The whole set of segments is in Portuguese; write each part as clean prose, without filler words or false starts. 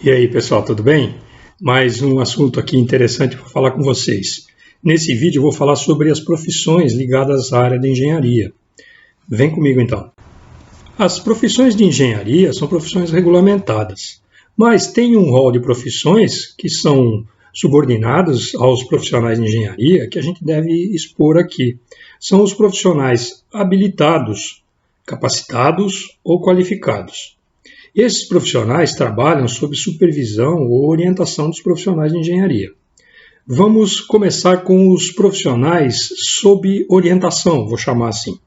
E aí, pessoal, tudo bem? Mais um assunto aqui interessante para falar com vocês. Nesse vídeo eu vou falar sobre as profissões ligadas à área de engenharia. Vem comigo então. As profissões de engenharia são profissões regulamentadas, mas tem um rol de profissões que são subordinadas aos profissionais de engenharia que a gente deve expor aqui. São os profissionais habilitados, capacitados ou qualificados. Esses profissionais trabalham sob supervisão ou orientação dos profissionais de engenharia. Vamos começar com os profissionais sob orientação, vou chamar assim.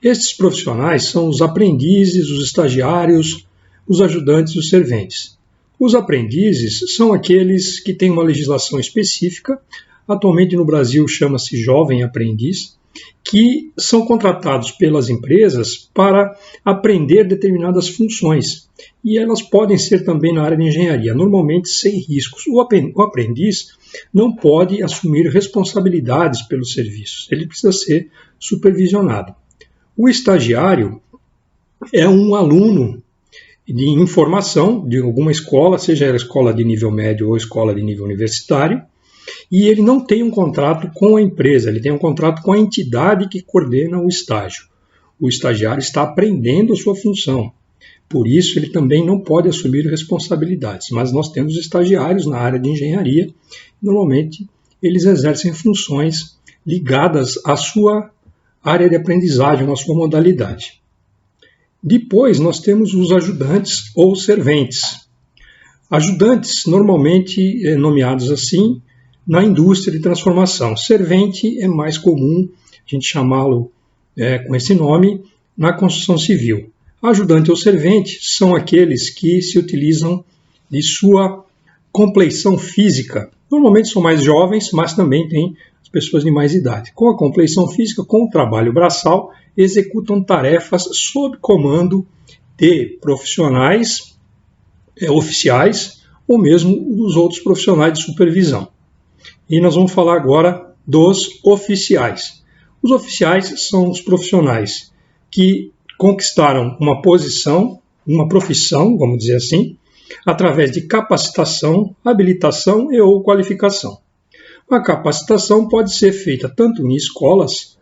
Estes profissionais são os aprendizes, os estagiários, os ajudantes e os serventes. Os aprendizes são aqueles que têm uma legislação específica, atualmente no Brasil chama-se jovem aprendiz, que são contratados pelas empresas para aprender determinadas funções. E elas podem ser também na área de engenharia, normalmente sem riscos. O aprendiz não pode assumir responsabilidades pelos serviços, ele precisa ser supervisionado. O estagiário é um aluno de informação de alguma escola, seja ela escola de nível médio ou escola de nível universitário, e ele não tem um contrato com a empresa, ele tem um contrato com a entidade que coordena o estágio. O estagiário está aprendendo a sua função, por isso ele também não pode assumir responsabilidades, mas nós temos estagiários na área de engenharia, normalmente eles exercem funções ligadas à sua área de aprendizagem, à sua modalidade. Depois nós temos os ajudantes ou serventes. Ajudantes, normalmente nomeados assim, na indústria de transformação. Servente é mais comum a gente chamá-lo com esse nome na construção civil. Ajudante ou servente são aqueles que se utilizam de sua compleição física. Normalmente são mais jovens, mas também tem as pessoas de mais idade. Com a compleição física, com o trabalho braçal, executam tarefas sob comando de profissionais oficiais ou mesmo dos outros profissionais de supervisão. E nós vamos falar agora dos oficiais. Os oficiais são os profissionais que conquistaram uma posição, uma profissão, vamos dizer assim, através de capacitação, habilitação e ou qualificação. A capacitação pode ser feita tanto em escolas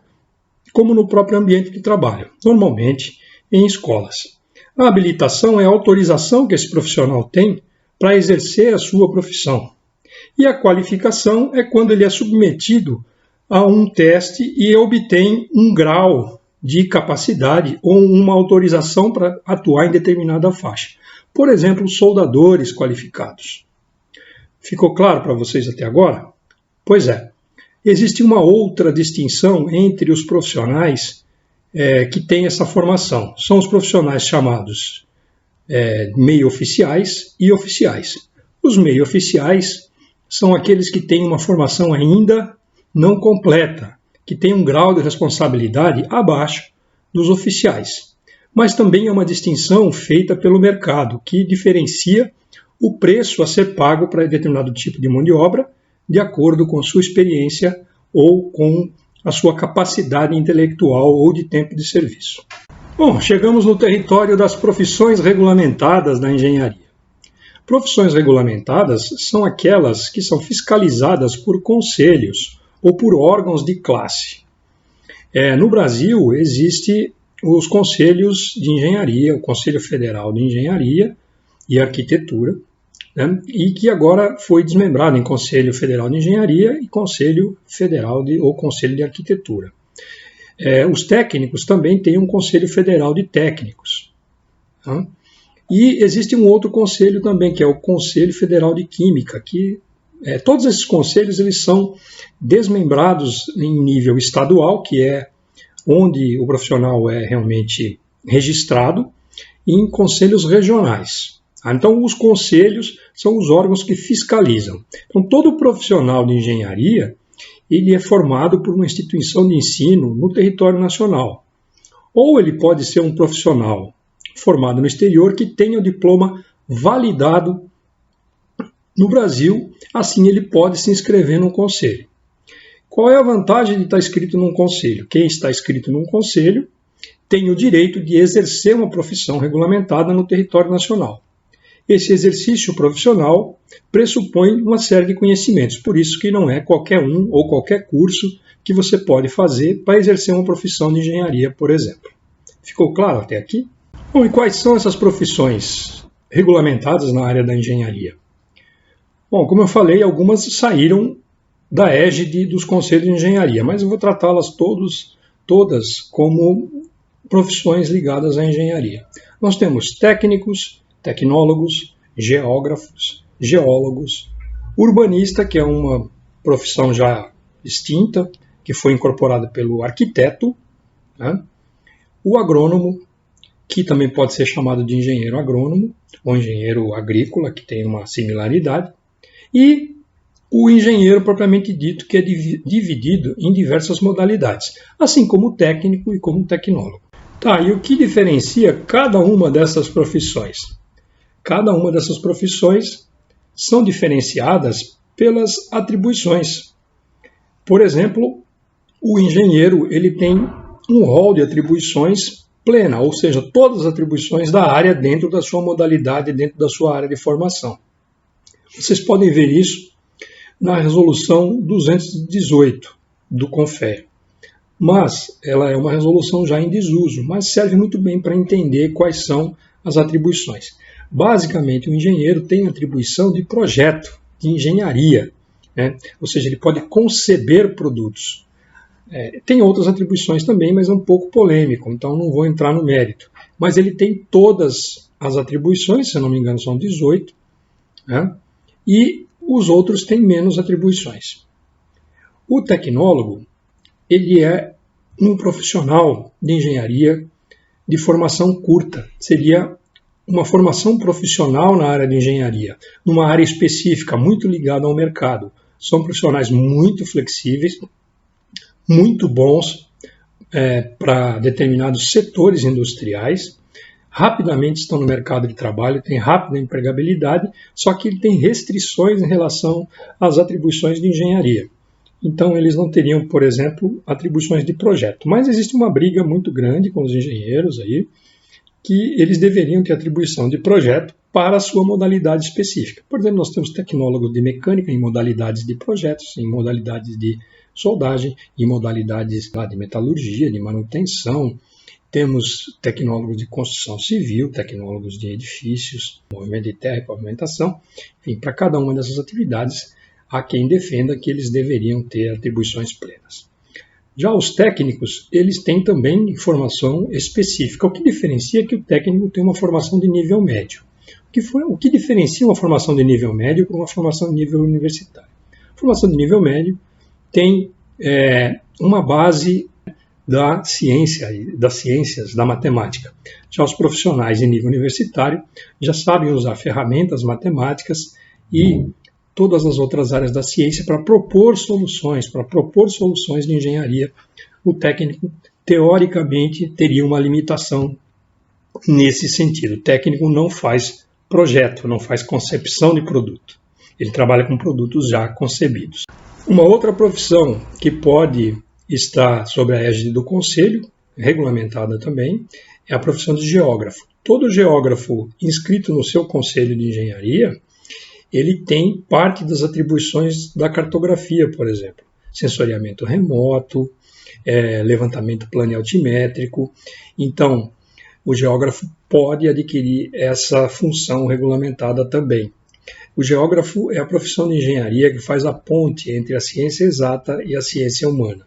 como no próprio ambiente de trabalho, normalmente em escolas. A habilitação é a autorização que esse profissional tem para exercer a sua profissão. E a qualificação é quando ele é submetido a um teste e obtém um grau de capacidade ou uma autorização para atuar em determinada faixa. Por exemplo, soldadores qualificados. Ficou claro para vocês até agora? Pois é. Existe uma outra distinção entre os profissionais que têm essa formação. São os profissionais chamados meio-oficiais e oficiais. Os meio-oficiais são aqueles que têm uma formação ainda não completa, que têm um grau de responsabilidade abaixo dos oficiais. Mas também é uma distinção feita pelo mercado, que diferencia o preço a ser pago para determinado tipo de mão de obra, de acordo com sua experiência ou com a sua capacidade intelectual ou de tempo de serviço. Bom, chegamos no território das profissões regulamentadas da engenharia. Profissões regulamentadas são aquelas que são fiscalizadas por conselhos ou por órgãos de classe. No Brasil, existem os conselhos de engenharia, o Conselho Federal de Engenharia e Arquitetura, né, e que agora foi desmembrado em Conselho Federal de Engenharia e Conselho Federal ou Conselho de Arquitetura. Os técnicos também têm um Conselho Federal de Técnicos. Tá? E existe um outro conselho também, que é o Conselho Federal de Química, que todos esses conselhos eles são desmembrados em nível estadual, que é onde o profissional é realmente registrado, e em conselhos regionais. Então, os conselhos são os órgãos que fiscalizam. Então, todo profissional de engenharia ele é formado por uma instituição de ensino no território nacional. Ou ele pode ser um profissional formado no exterior que tenha o diploma validado no Brasil, assim ele pode se inscrever num conselho. Qual é a vantagem de estar inscrito num conselho? Quem está inscrito num conselho tem o direito de exercer uma profissão regulamentada no território nacional. Esse exercício profissional pressupõe uma série de conhecimentos, por isso que não é qualquer um ou qualquer curso que você pode fazer para exercer uma profissão de engenharia, por exemplo. Ficou claro até aqui? Bom, e quais são essas profissões regulamentadas na área da engenharia? Bom, como eu falei, algumas saíram da égide dos conselhos de engenharia, mas eu vou tratá-las todas como profissões ligadas à engenharia. Nós temos técnicos, tecnólogos, geógrafos, geólogos, urbanista, que é uma profissão já extinta, que foi incorporada pelo arquiteto, né? O agrônomo, que também pode ser chamado de engenheiro agrônomo, ou engenheiro agrícola, que tem uma similaridade, e o engenheiro propriamente dito, que é dividido em diversas modalidades, assim como o técnico e como o tecnólogo. Tá, e o que diferencia cada uma dessas profissões? Cada uma dessas profissões são diferenciadas pelas atribuições. Por exemplo, o engenheiro ele tem um rol de atribuições plena, ou seja, todas as atribuições da área dentro da sua modalidade, dentro da sua área de formação. Vocês podem ver isso na resolução 218 do CONFEA. Mas ela é uma resolução já em desuso, mas serve muito bem para entender quais são as atribuições. Basicamente, o engenheiro tem atribuição de projeto, de engenharia, né? Ou seja, ele pode conceber produtos. Tem outras atribuições também, mas é um pouco polêmico, então não vou entrar no mérito. Mas ele tem todas as atribuições, se eu não me engano são 18, né? E os outros têm menos atribuições. O tecnólogo, ele é um profissional de engenharia de formação curta. Seria uma formação profissional na área de engenharia, numa área específica, muito ligada ao mercado. São profissionais muito flexíveis, muito bons para determinados setores industriais, rapidamente estão no mercado de trabalho, têm rápida empregabilidade, só que ele tem restrições em relação às atribuições de engenharia. Então, eles não teriam, por exemplo, atribuições de projeto. Mas existe uma briga muito grande com os engenheiros aí, que eles deveriam ter atribuição de projeto para a sua modalidade específica. Por exemplo, nós temos tecnólogos de mecânica em modalidades de projetos, em modalidades de soldagem, em modalidades de metalurgia, de manutenção. Temos tecnólogos de construção civil, tecnólogos de edifícios, movimento de terra e pavimentação. Enfim, para cada uma dessas atividades, há quem defenda que eles deveriam ter atribuições plenas. Já os técnicos, eles têm também formação específica, o que diferencia é que o técnico tem uma formação de nível médio. O que diferencia uma formação de nível médio para uma formação de nível universitário? A formação de nível médio tem uma base da ciência, das ciências, da matemática. Já os profissionais de nível universitário já sabem usar ferramentas matemáticas e todas as outras áreas da ciência para propor soluções de engenharia. O técnico, teoricamente, teria uma limitação nesse sentido. O técnico não faz projeto, não faz concepção de produto. Ele trabalha com produtos já concebidos. Uma outra profissão que pode estar sob a égide do conselho, regulamentada também, é a profissão de geógrafo. Todo geógrafo inscrito no seu conselho de engenharia, ele tem parte das atribuições da cartografia, por exemplo. Sensoriamento remoto, levantamento planialtimétrico. Então, o geógrafo pode adquirir essa função regulamentada também. O geógrafo é a profissão de engenharia que faz a ponte entre a ciência exata e a ciência humana.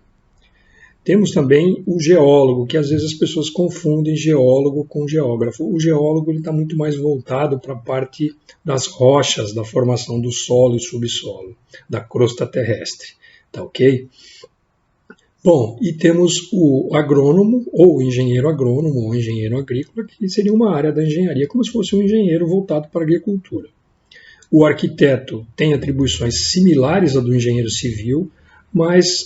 Temos também o geólogo, que às vezes as pessoas confundem geólogo com geógrafo. O geólogo está muito mais voltado para a parte das rochas, da formação do solo e subsolo, da crosta terrestre. Tá ok? Bom, e temos o agrônomo, ou engenheiro agrônomo, ou engenheiro agrícola, que seria uma área da engenharia, como se fosse um engenheiro voltado para a agricultura. O arquiteto tem atribuições similares à do engenheiro civil, mas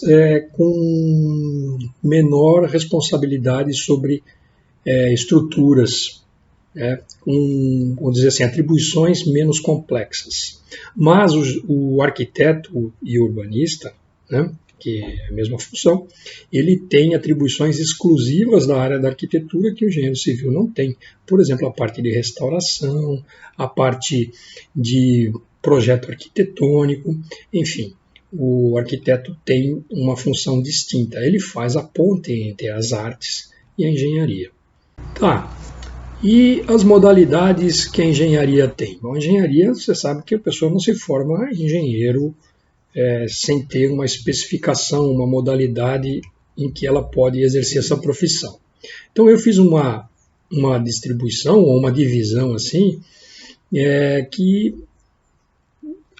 com menor responsabilidade sobre estruturas, com, vamos dizer assim, atribuições menos complexas. Mas o arquiteto e o urbanista, né, porque é a mesma função, ele tem atribuições exclusivas da área da arquitetura que o engenheiro civil não tem. Por exemplo, a parte de restauração, a parte de projeto arquitetônico, enfim. O arquiteto tem uma função distinta. Ele faz a ponte entre as artes e a engenharia. Tá. E as modalidades que a engenharia tem? Bom, a engenharia, você sabe que a pessoa não se forma engenheiro sem ter uma especificação, uma modalidade em que ela pode exercer essa profissão. Então eu fiz uma distribuição ou uma divisão assim, que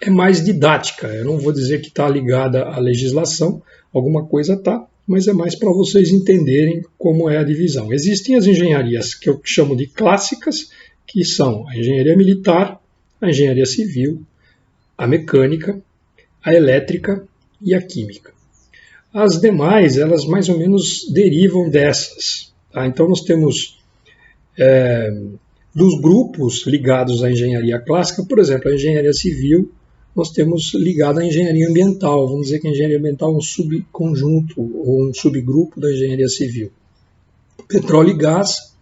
é mais didática. Eu não vou dizer que está ligada à legislação, alguma coisa está, mas é mais para vocês entenderem como é a divisão. Existem as engenharias que eu chamo de clássicas, que são a engenharia militar, a engenharia civil, a mecânica, a elétrica e a química. As demais, elas mais ou menos derivam dessas. Tá? Então nós temos dos grupos ligados à engenharia clássica, por exemplo, a engenharia civil, nós temos ligado à engenharia ambiental. Vamos dizer que a engenharia ambiental é um subconjunto ou um subgrupo da engenharia civil. Petróleo e gás,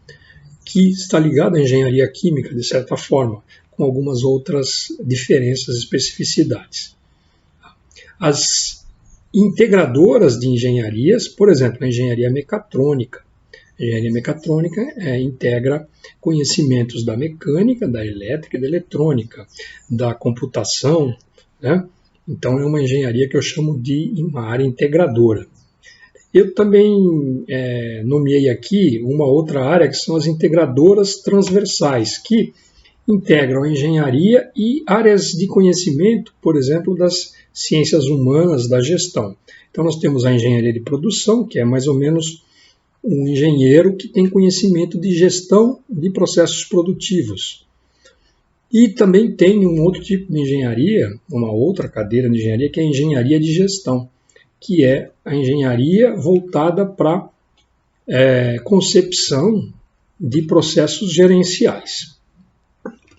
que está ligado à engenharia química, de certa forma, com algumas outras diferenças e especificidades. As integradoras de engenharias, por exemplo, a engenharia mecatrônica. A engenharia mecatrônica integra conhecimentos da mecânica, da elétrica e da eletrônica, da computação, né? Então é uma engenharia que eu chamo de uma área integradora. Eu também nomeei aqui uma outra área que são as integradoras transversais, que integram a engenharia e áreas de conhecimento, por exemplo, das ciências humanas, da gestão. Então nós temos a engenharia de produção, que é mais ou menos um engenheiro que tem conhecimento de gestão de processos produtivos. E também tem um outro tipo de engenharia, uma outra cadeira de engenharia, que é a engenharia de gestão, que é a engenharia voltada para concepção de processos gerenciais.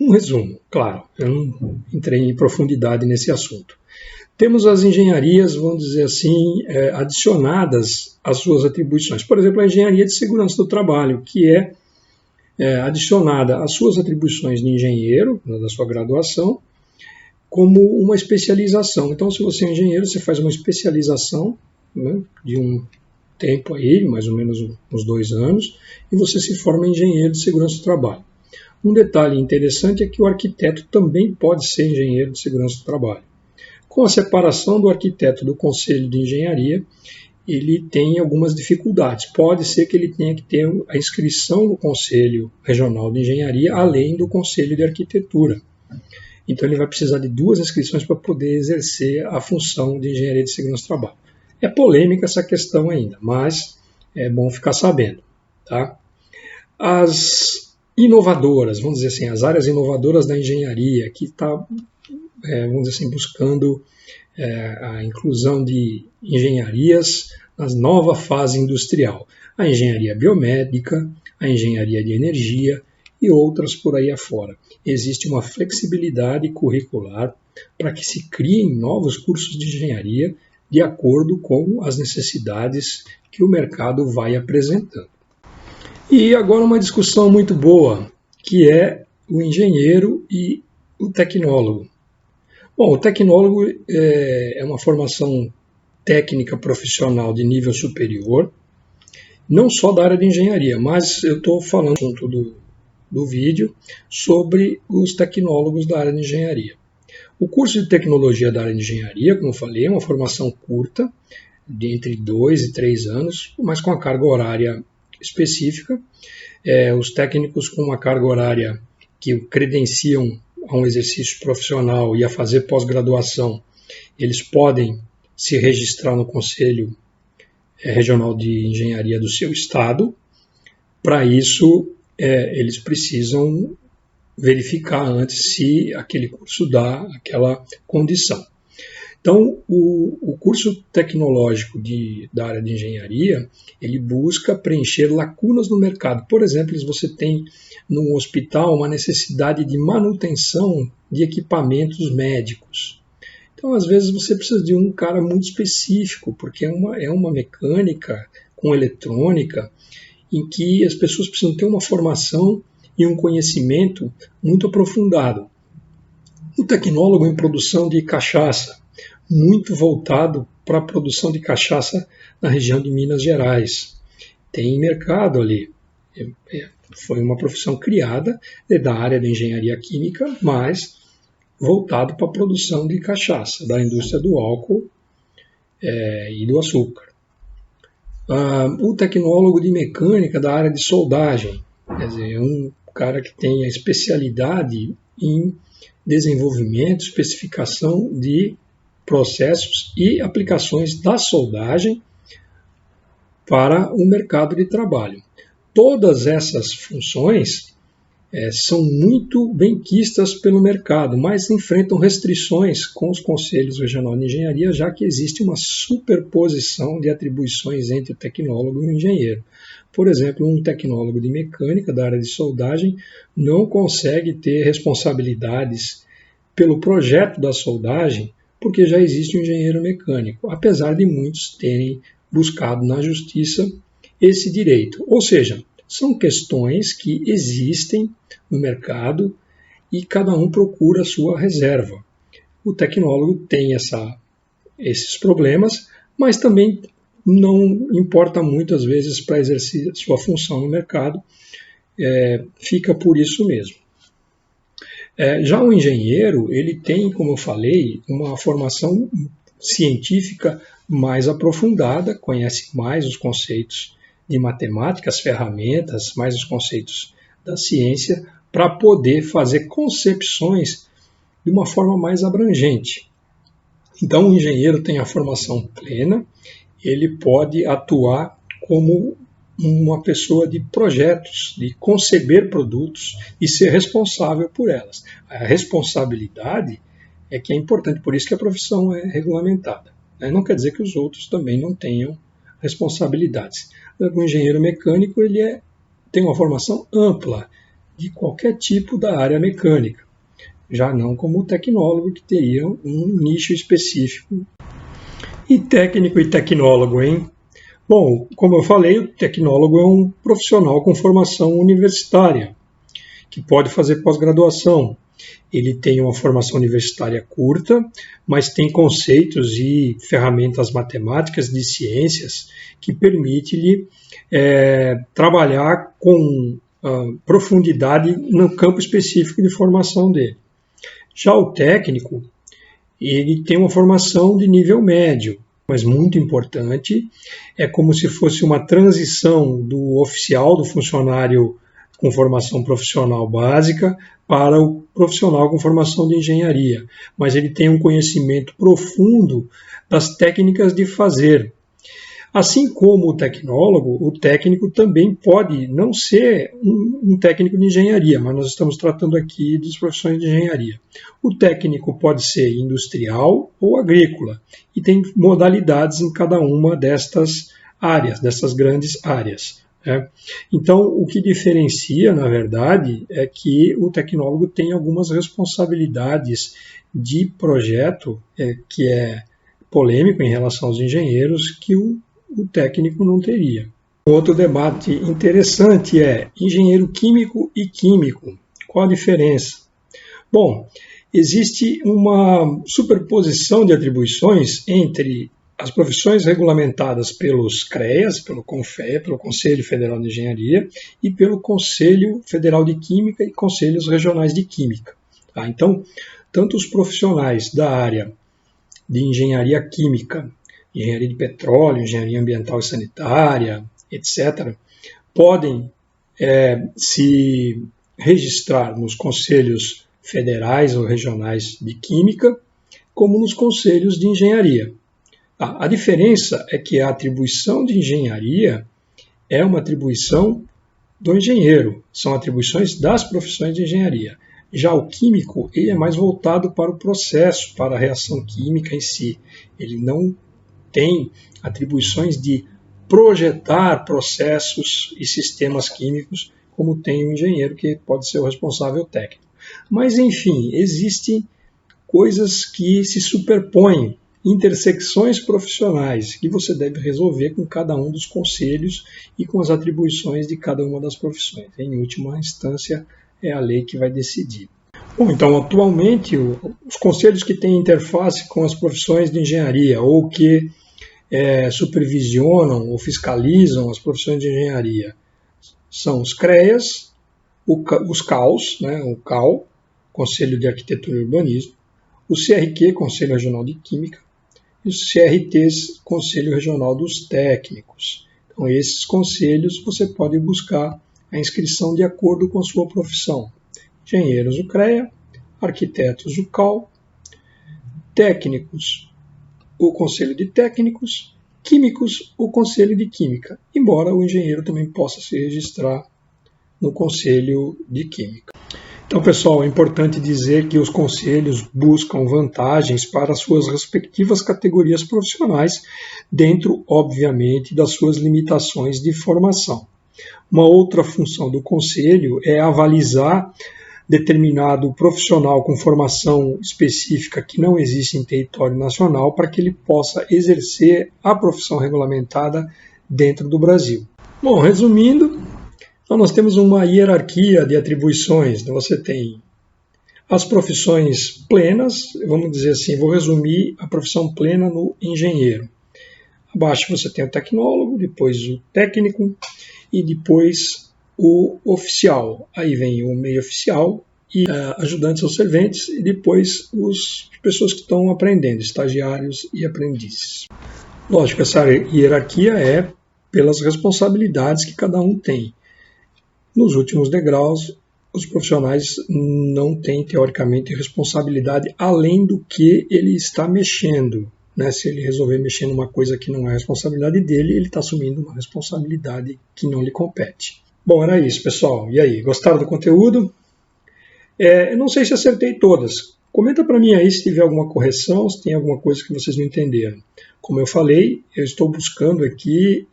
Um resumo, claro, eu não entrei em profundidade nesse assunto. Temos as engenharias, vamos dizer assim, adicionadas às suas atribuições. Por exemplo, a engenharia de segurança do trabalho, que é adicionada às suas atribuições de engenheiro, da sua graduação, como uma especialização. Então, se você é engenheiro, você faz uma especialização, né, de um tempo aí, mais ou menos uns 2 anos, e você se forma engenheiro de segurança do trabalho. Um detalhe interessante é que o arquiteto também pode ser engenheiro de segurança do trabalho. Com a separação do arquiteto do Conselho de Engenharia, ele tem algumas dificuldades. Pode ser que ele tenha que ter a inscrição no Conselho Regional de Engenharia, além do Conselho de Arquitetura. Então ele vai precisar de 2 inscrições para poder exercer a função de Engenharia de Segurança do Trabalho. É polêmica essa questão ainda, mas é bom ficar sabendo. Tá? As inovadoras, vamos dizer assim, as áreas inovadoras da engenharia, que está vamos dizer assim, buscando a inclusão de engenharias na nova fase industrial. A engenharia biomédica, a engenharia de energia e outras por aí afora. Existe uma flexibilidade curricular para que se criem novos cursos de engenharia de acordo com as necessidades que o mercado vai apresentando. E agora uma discussão muito boa, que é o engenheiro e o tecnólogo. Bom, o tecnólogo é uma formação técnica profissional de nível superior, não só da área de engenharia, mas eu estou falando junto do vídeo sobre os tecnólogos da área de engenharia. O curso de tecnologia da área de engenharia, como eu falei, é uma formação curta, de entre 2 e 3 anos, mas com a carga horária específica. Os técnicos com uma carga horária que credenciam a um exercício profissional e a fazer pós-graduação, eles podem se registrar no Conselho Regional de Engenharia do seu estado. Para isso, eles precisam verificar antes se aquele curso dá aquela condição. Então, o curso tecnológico da área de engenharia, ele busca preencher lacunas no mercado. Por exemplo, você tem num hospital uma necessidade de manutenção de equipamentos médicos. Então, às vezes, você precisa de um cara muito específico, porque é uma mecânica com eletrônica em que as pessoas precisam ter uma formação e um conhecimento muito aprofundado. O tecnólogo em produção de cachaça, muito voltado para a produção de cachaça na região de Minas Gerais. Tem mercado ali. Foi uma profissão criada da área da engenharia química, mas voltado para a produção de cachaça, da indústria do álcool e do açúcar. O tecnólogo de mecânica da área de soldagem, quer dizer, é um cara que tem a especialidade em desenvolvimento, especificação de processos e aplicações da soldagem para o mercado de trabalho. Todas essas funções são muito bem quistas pelo mercado, mas enfrentam restrições com os conselhos regionais de engenharia, já que existe uma superposição de atribuições entre o tecnólogo e o engenheiro. Por exemplo, um tecnólogo de mecânica da área de soldagem não consegue ter responsabilidades pelo projeto da soldagem, porque já existe um engenheiro mecânico, apesar de muitos terem buscado na justiça esse direito. Ou seja, são questões que existem no mercado e cada um procura a sua reserva. O tecnólogo tem esses problemas, mas também não importa muito, às vezes, para exercer sua função no mercado, fica por isso mesmo. Já o engenheiro, ele tem, como eu falei, uma formação científica mais aprofundada, conhece mais os conceitos de matemática, as ferramentas, mais os conceitos da ciência, para poder fazer concepções de uma forma mais abrangente. Então, o engenheiro tem a formação plena, ele pode atuar como uma pessoa de projetos, de conceber produtos e ser responsável por elas. A responsabilidade é que é importante, por isso que a profissão é regulamentada. Não quer dizer que os outros também não tenham responsabilidades. O engenheiro mecânico ele tem uma formação ampla de qualquer tipo da área mecânica, já não como o tecnólogo, que teria um nicho específico. E técnico e tecnólogo, hein? Bom, como eu falei, o tecnólogo é um profissional com formação universitária, que pode fazer pós-graduação. Ele tem uma formação universitária curta, mas tem conceitos e ferramentas matemáticas de ciências que permite-lhe trabalhar com profundidade no campo específico de formação dele. Já o técnico, ele tem uma formação de nível médio, mas muito importante, é como se fosse uma transição do oficial, do funcionário com formação profissional básica, para o profissional com formação de engenharia. Mas ele tem um conhecimento profundo das técnicas de fazer. Assim como o tecnólogo, o técnico também pode não ser um técnico de engenharia, mas nós estamos tratando aqui das profissões de engenharia. O técnico pode ser industrial ou agrícola, e tem modalidades em cada uma destas áreas, dessas grandes áreas. Então, o que diferencia, na verdade, é que o tecnólogo tem algumas responsabilidades de projeto, que é polêmico em relação aos engenheiros, que o técnico não teria. Outro debate interessante é engenheiro químico e químico. Qual a diferença? Bom, existe uma superposição de atribuições entre as profissões regulamentadas pelos CREAs, pelo CONFEA, pelo Conselho Federal de Engenharia, e pelo Conselho Federal de Química e Conselhos Regionais de Química. Então, tanto os profissionais da área de engenharia química, engenharia de petróleo, engenharia ambiental e sanitária, etc., podem se registrar nos conselhos federais ou regionais de química, como nos conselhos de engenharia. A diferença é que a atribuição de engenharia é uma atribuição do engenheiro, são atribuições das profissões de engenharia. Já o químico, ele é mais voltado para o processo, para a reação química em si. Ele não tem atribuições de projetar processos e sistemas químicos, como tem o engenheiro, que pode ser o responsável técnico. Mas, enfim, existem coisas que se superpõem, intersecções profissionais, que você deve resolver com cada um dos conselhos e com as atribuições de cada uma das profissões. Em última instância, é a lei que vai decidir. Bom, então, atualmente, os conselhos que têm interface com as profissões de engenharia ou que supervisionam ou fiscalizam as profissões de engenharia são os CREAs, os CAUs, né, o CAU, Conselho de Arquitetura e Urbanismo, o CRQ, Conselho Regional de Química, e os CRTs, Conselho Regional dos Técnicos. Então, esses conselhos você pode buscar a inscrição de acordo com a sua profissão. Engenheiros, o CREA, arquitetos, o CAU, técnicos, o Conselho de Técnicos, químicos, o Conselho de Química, embora o engenheiro também possa se registrar no Conselho de Química. Então, pessoal, é importante dizer que os conselhos buscam vantagens para as suas respectivas categorias profissionais, dentro, obviamente, das suas limitações de formação. Uma outra função do conselho é avalizar determinado profissional com formação específica que não existe em território nacional para que ele possa exercer a profissão regulamentada dentro do Brasil. Bom, resumindo, então nós temos uma hierarquia de atribuições. Então você tem as profissões plenas, vamos dizer assim, vou resumir a profissão plena no engenheiro. Abaixo você tem o tecnólogo, depois o técnico e depois o oficial. Aí vem o meio oficial e ajudantes ou serventes e depois as pessoas que estão aprendendo, estagiários e aprendizes. Lógico, essa hierarquia é pelas responsabilidades que cada um tem. Nos últimos degraus, os profissionais não têm, teoricamente, responsabilidade além do que ele está mexendo. Né? Se ele resolver mexer numa coisa que não é responsabilidade dele, ele está assumindo uma responsabilidade que não lhe compete. Bom, era isso, pessoal. E aí, gostaram do conteúdo? Eu não sei se acertei todas. Comenta para mim aí se tiver alguma correção, se tem alguma coisa que vocês não entenderam. Como eu falei, eu estou buscando aqui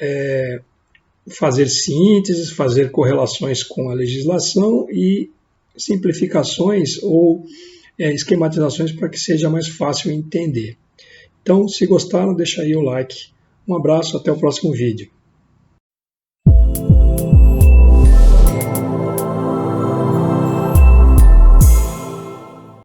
fazer sínteses, fazer correlações com a legislação e simplificações ou esquematizações para que seja mais fácil entender. Então, se gostaram, deixa aí o like. Um abraço, até o próximo vídeo.